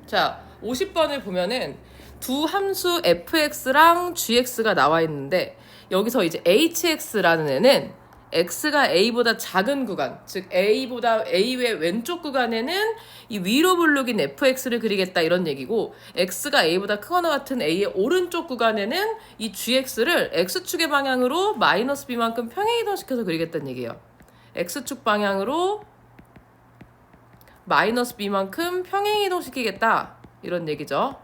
자, 50번을 보면은 두 함수 fx랑 gx가 나와 있는데 여기서 이제 hx라는 애는 x가 a보다 작은 구간, 즉 a보다 a의 왼쪽 구간에는 이 위로 블록인 fx를 그리겠다 이런 얘기고, x가 a보다 크거나 같은 a의 오른쪽 구간에는 이 gx를 x축의 방향으로 마이너스 b만큼 평행 이동시켜서 그리겠다는 얘기예요. x축 방향으로 마이너스 b만큼 평행 이동시키겠다 이런 얘기죠.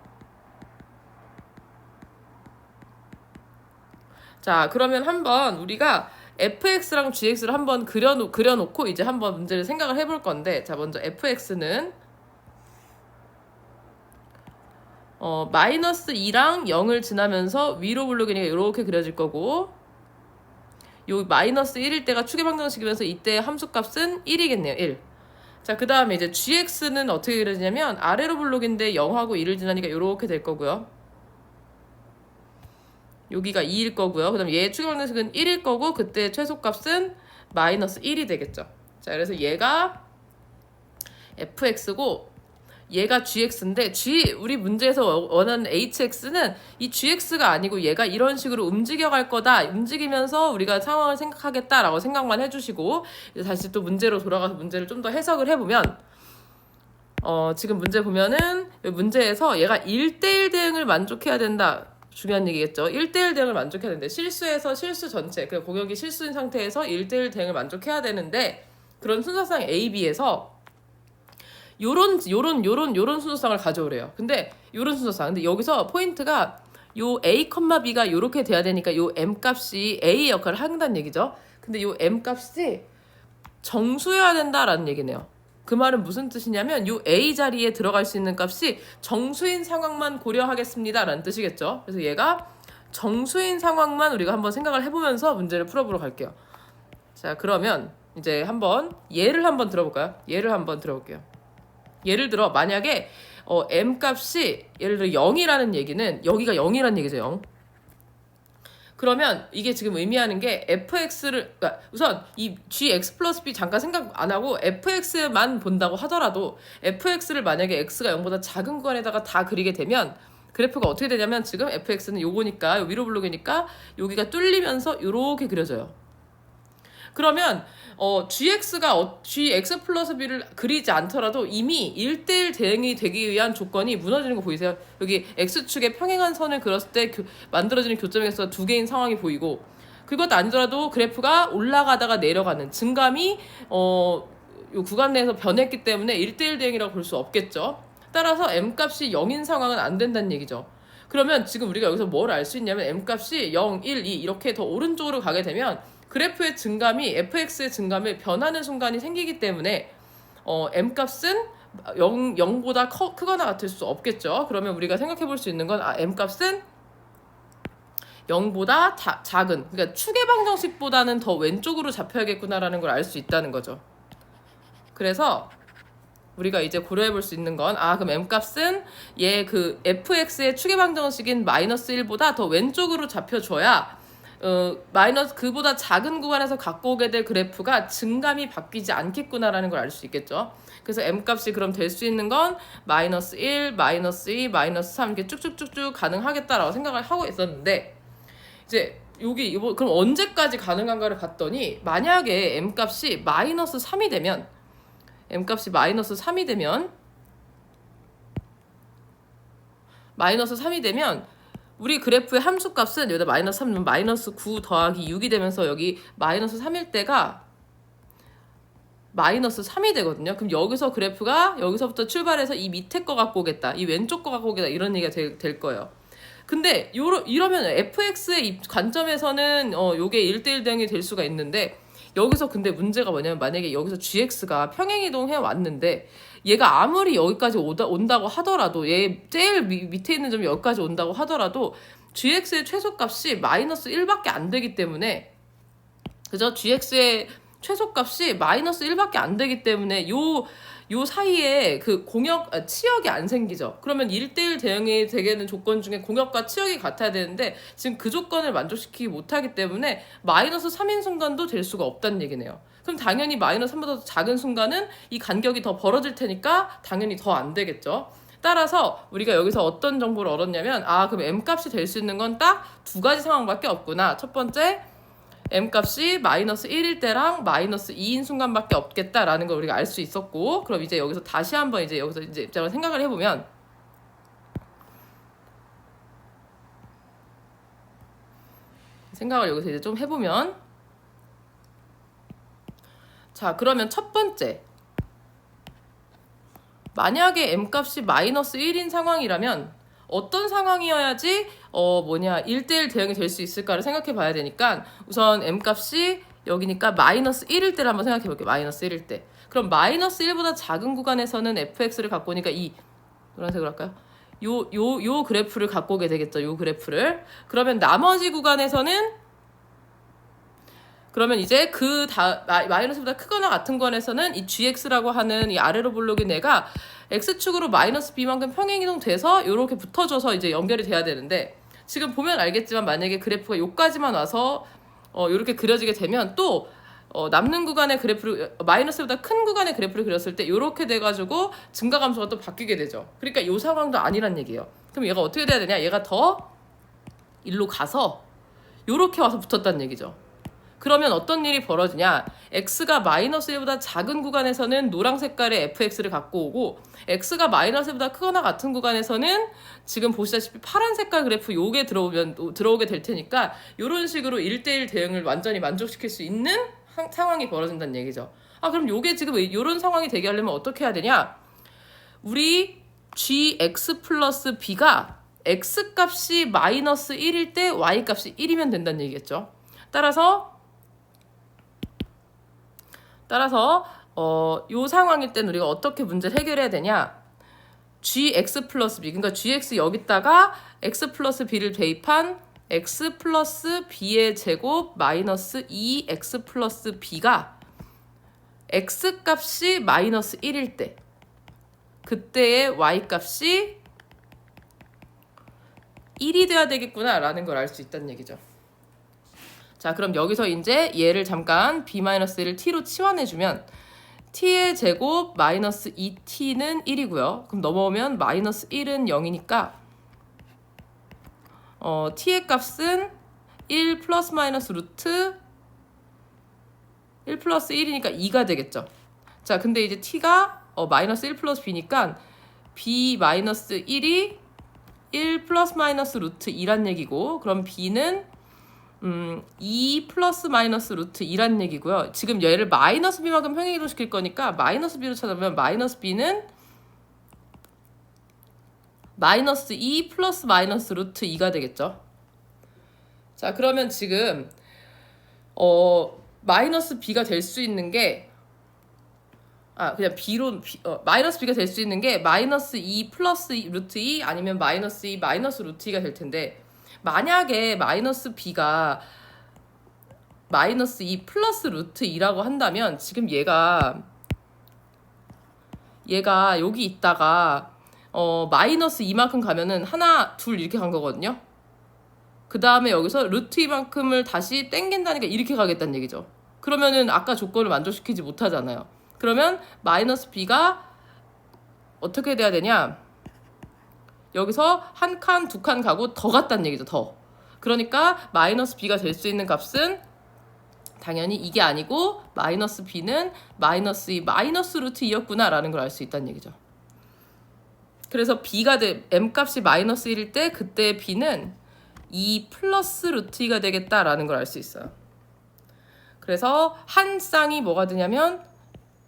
자, 그러면 한번 우리가 fx랑 gx를 한번 그려놓고 이제 한번 문제를 생각을 해볼 건데, 자, 먼저 fx는 마이너스 2랑 0을 지나면서 위로 블록이니까 이렇게 그려질 거고, 요 마이너스 1일 때가 축의 방정식이면서 이때 함수값은 1이겠네요. 1. 자, 그 다음에 이제 gx는 어떻게 그려지냐면 아래로 블록인데 0하고 1을 지나니까 이렇게 될 거고요. 여기가 2일 거고요. 그 다음에 얘의 축의 방정식은 1일 거고, 그때 최소값은 마이너스 1이 되겠죠. 자, 그래서 얘가 fx고 얘가 gx인데, 우리 문제에서 원하는 hx는 이 gx가 아니고 얘가 이런 식으로 움직여갈 거다, 움직이면서 우리가 상황을 생각하겠다라고 생각만 해주시고, 이제 다시 또 문제로 돌아가서 문제를 좀 더 해석을 해보면, 지금 문제 보면은 문제에서 얘가 1대1 대응을 만족해야 된다. 중요한 얘기겠죠. 1대1 대응을 만족해야 되는데, 실수에서 실수 전체, 그 공격이 실수인 상태에서 1대1 대응을 만족해야 되는데, 그런 순서상 A, B에서 요런 순서상을 가져오래요. 근데 요런 순서상. 근데 여기서 포인트가 요 A, B가 요렇게 돼야 되니까 요 M 값이 A 역할을 한다는 얘기죠. 근데 요 M 값이 정수여야 된다라는 얘기네요. 그 말은 무슨 뜻이냐면 요 A 자리에 들어갈 수 있는 값이 정수인 상황만 고려하겠습니다 라는 뜻이겠죠. 그래서 얘가 정수인 상황만 우리가 한번 생각을 해보면서 문제를 풀어보러 갈게요. 자, 그러면 이제 한번 예를 한번 들어볼까요? 예를 한번 들어볼게요. 예를 들어 만약에 M 값이 예를 들어 0이라는 얘기는 여기가 0이라는 얘기죠. 0. 그러면 이게 지금 의미하는 게 fx를, 그러니까 우선 이 gx 플러스 b 잠깐 생각 안 하고 fx만 본다고 하더라도 fx를 만약에 x가 0보다 작은 구간에다가 다 그리게 되면 그래프가 어떻게 되냐면, 지금 fx는 요거니까 위로 블록이니까 여기가 뚫리면서 요렇게 그려져요. 그러면 gx 플러스 b를 그리지 않더라도 이미 1대1 대응이 되기 위한 조건이 무너지는 거 보이세요? 여기 x축에 평행한 선을 그렸을 때 만들어지는 교점에서 두 개인 상황이 보이고, 그것도 아니더라도 그래프가 올라가다가 내려가는 증감이 요 구간 내에서 변했기 때문에 1대1 대응이라고 볼 수 없겠죠. 따라서 m값이 0인 상황은 안 된다는 얘기죠. 그러면 지금 우리가 여기서 뭘 알 수 있냐면, m값이 0, 1, 2 이렇게 더 오른쪽으로 가게 되면 그래프의 증감이 fx의 증감이 변하는 순간이 생기기 때문에 m값은 0보다 크거나 같을 수 없겠죠. 그러면 우리가 생각해 볼 수 있는 건 m값은 0보다 작은, 그러니까 축의 방정식보다는 더 왼쪽으로 잡혀야겠구나라는 걸 알 수 있다는 거죠. 그래서 우리가 이제 고려해 볼 수 있는 건, 그럼 m값은 얘 그 fx의 축의 방정식인 마이너스 1보다 더 왼쪽으로 잡혀줘야 마이너스 그보다 작은 구간에서 갖고 오게 될 그래프가 증감이 바뀌지 않겠구나라는 걸 알 수 있겠죠. 그래서 m값이 그럼 될 수 있는 건 마이너스 1, 마이너스 2, 마이너스 3 이렇게 쭉쭉쭉쭉 가능하겠다라고 생각을 하고 있었는데, 이제 여기 그럼 언제까지 가능한가를 봤더니, 만약에 m값이 마이너스 3이 되면 우리 그래프의 함수값은 여기다 마이너스 3은 마이너스 9 더하기 6이 되면서 여기 마이너스 3일 때가 마이너스 3이 되거든요. 그럼 여기서 그래프가 여기서부터 출발해서 이 밑에 거 갖고 오겠다, 이 왼쪽 거 갖고 오겠다, 이런 얘기가 될 거예요. 근데 이러면 fx의 관점에서는 요게 1대1 대응이 될 수가 있는데, 여기서 근데 문제가 뭐냐면, 만약에 여기서 gx가 평행이동해 왔는데 얘가 아무리 여기까지 온다고 하더라도, 얘 제일 밑에 있는 점이 여기까지 온다고 하더라도 gx의 최소값이 마이너스 1밖에 안 되기 때문에, 그죠? gx의 최소값이 마이너스 1밖에 안 되기 때문에 요 사이에 그 치역이 안 생기죠. 그러면 1대1 대응이 되게는 조건 중에 공역과 치역이 같아야 되는데 지금 그 조건을 만족시키지 못하기 때문에 마이너스 3인 순간도 될 수가 없다는 얘기네요. 그럼 당연히 마이너스 3보다 더 작은 순간은 이 간격이 더 벌어질 테니까 당연히 더 안 되겠죠. 따라서 우리가 여기서 어떤 정보를 얻었냐면 그럼 m값이 될 수 있는 건 딱 두 가지 상황밖에 없구나. 첫 번째, m값이 마이너스 1일 때랑 마이너스 2인 순간밖에 없겠다라는 걸 우리가 알 수 있었고, 그럼 이제 여기서 다시 한번 이제 여기서 이제 입장을 생각을 해보면, 생각을 여기서 이제 좀 해보면, 자, 그러면 첫 번째, 만약에 m값이 마이너스 1인 상황이라면 어떤 상황이어야지 1대1 대응이 될 수 있을까를 생각해 봐야 되니까, 우선 m값이 여기니까 마이너스 1일 때를 한번 생각해 볼게요. 마이너스 1일 때. 그럼 마이너스 1보다 작은 구간에서는 fx를 갖고 오니까 이 노란색으로 할까요? 요 그래프를 갖고 오게 되겠죠. 요 그래프를. 그러면 나머지 구간에서는, 그러면 이제 마이너스보다 크거나 같은 구간에서는 이 gx라고 하는 이 아래로 볼록인 애가 x축으로 마이너스 b만큼 평행이동돼서 이렇게 붙어져서 이제 연결이 돼야 되는데, 지금 보면 알겠지만 만약에 그래프가 요까지만 와서 이렇게 그려지게 되면 또 남는 구간의 그래프를, 마이너스보다 큰 구간의 그래프를 그렸을 때 이렇게 돼가지고 증가감수가 또 바뀌게 되죠. 그러니까 이 상황도 아니란 얘기예요. 그럼 얘가 어떻게 돼야 되냐? 얘가 더 일로 가서 이렇게 와서 붙었다는 얘기죠. 그러면 어떤 일이 벌어지냐? x가 마이너스 1보다 작은 구간에서는 노란 색깔의 fx를 갖고 오고, x가 마이너스 1보다 크거나 같은 구간에서는 지금 보시다시피 파란 색깔 그래프 요게 들어오게 될 테니까, 이런 식으로 1대1 대응을 완전히 만족시킬 수 있는 상황이 벌어진다는 얘기죠. 그럼 요게 지금 이런 상황이 되게 하려면 어떻게 해야 되냐? 우리 gx 플러스 b가 x 값이 마이너스 1일 때 y 값이 1이면 된다는 얘기겠죠. 따라서 요 상황일 땐 우리가 어떻게 문제를 해결해야 되냐? gx 플러스 b, 그러니까 gx 여기다가 x 플러스 b를 대입한 x 플러스 b의 제곱 마이너스 2x 플러스 b가 x 값이 마이너스 1일 때, 그때의 y 값이 1이 돼야 되겠구나 라는 걸 알 수 있다는 얘기죠. 자, 그럼 여기서 이제 얘를 잠깐 b-1을 t로 치환해주면 t의 제곱 마이너스 2t는 1이고요. 그럼 넘어오면 마이너스 1은 0이니까 t의 값은 1 플러스 마이너스 루트 1 플러스 1이니까 2가 되겠죠. 자, 근데 이제 t가 마이너스 1 플러스 b니까 b 마이너스 1이 1 플러스 마이너스 루트 2란 얘기고, 그럼 b는 2 플러스 마이너스 루트 2란 얘기고요. 지금 얘를 마이너스 b만큼 평행이동 시킬 거니까 마이너스 b로 찾아보면 마이너스 b는 마이너스 2 플러스 마이너스 루트 2가 되겠죠. 자, 그러면 지금 마이너스 b가 될 수 있는 게 그냥 마이너스 b가 될 수 있는 게 마이너스 2 플러스 루트 2 아니면 마이너스 2 마이너스 루트 2가 될 텐데, 만약에 마이너스 b가 마이너스 2 플러스 루트 2라고 한다면 지금 얘가 여기 있다가 마이너스 2만큼 가면은 하나 둘 이렇게 간 거거든요. 그 다음에 여기서 루트 2만큼을 다시 땡긴다니까 이렇게 가겠다는 얘기죠. 그러면은 아까 조건을 만족시키지 못하잖아요. 그러면 마이너스 b가 어떻게 돼야 되냐? 여기서 한 칸, 두 칸 가고 더 갔다는 얘기죠. 더. 그러니까 마이너스 b가 될 수 있는 값은 당연히 이게 아니고 마이너스 b는 마이너스 2 마이너스 루트 2였구나 라는 걸 알 수 있다는 얘기죠. 그래서 m값이 마이너스 1일 때 그때 b는 2 플러스 루트 2가 되겠다라는 걸 알 수 있어요. 그래서 한 쌍이 뭐가 되냐면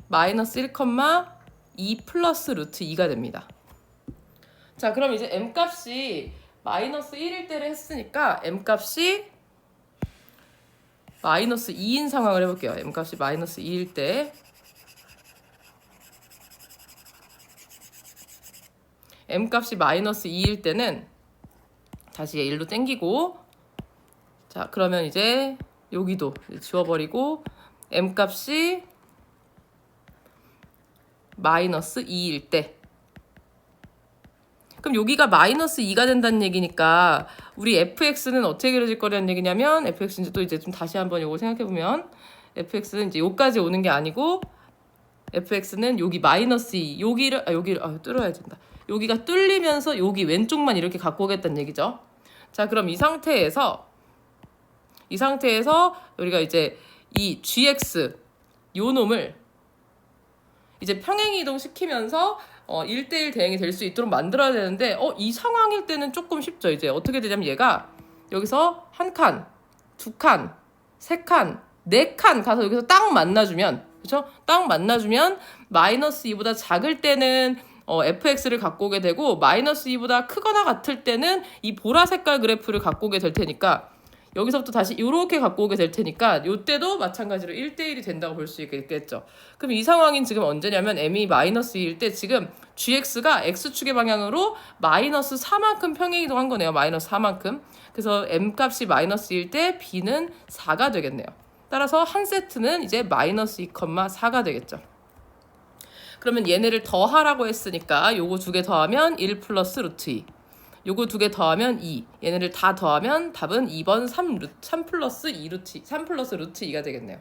마이너스 1,2 플러스 루트 2가 됩니다. 자, 그럼 이제 m값이 마이너스 1일 때를 했으니까 m값이 마이너스 2인 상황을 해볼게요. m값이 마이너스 2일 때 m값이 마이너스 2일 때는 다시 1로 땡기고, 자, 그러면 이제 여기도 지워버리고 m값이 마이너스 2일 때, 그럼 여기가 마이너스 2가 된다는 얘기니까 우리 fx는 어떻게 그려질 거라는 얘기냐면, fx는 또 이제 좀 다시 한번 이거 생각해보면 fx는 이제 여기까지 오는 게 아니고 fx는 여기 마이너스 2 여기를 뚫어야 된다. 여기가 뚫리면서 여기 왼쪽만 이렇게 갖고 오겠다는 얘기죠. 자, 그럼 이 상태에서 우리가 이제 이 gx 요 놈을 이제 평행이동 시키면서 1대1 대응이 될 수 있도록 만들어야 되는데 이 상황일 때는 조금 쉽죠. 이제 어떻게 되냐면 얘가 여기서 한 칸, 두 칸, 세 칸, 네 칸 가서 여기서 딱 만나주면, 그렇죠? 딱 만나주면 마이너스 2보다 작을 때는 fx를 갖고 오게 되고 마이너스 2보다 크거나 같을 때는 이 보라 색깔 그래프를 갖고 오게 될 테니까 여기서부터 다시 이렇게 갖고 오게 될 테니까 이때도 마찬가지로 1대1이 된다고 볼 수 있겠죠. 그럼 이 상황인 지금 언제냐면 m이 마이너스 2일 때 지금 gx가 x축의 방향으로 마이너스 4만큼 평행이동한 거네요. 마이너스 4만큼. 그래서 m 값이 마이너스 2일 때 b는 4가 되겠네요. 따라서 한 세트는 이제 마이너스 2,4가 되겠죠. 그러면 얘네를 더하라고 했으니까 요거 두 개 더하면 1 플러스 루트 2. 요거 두 개 더하면 2. 얘네를 다 더하면 답은 2번 3 플러스 루트 2가 되겠네요.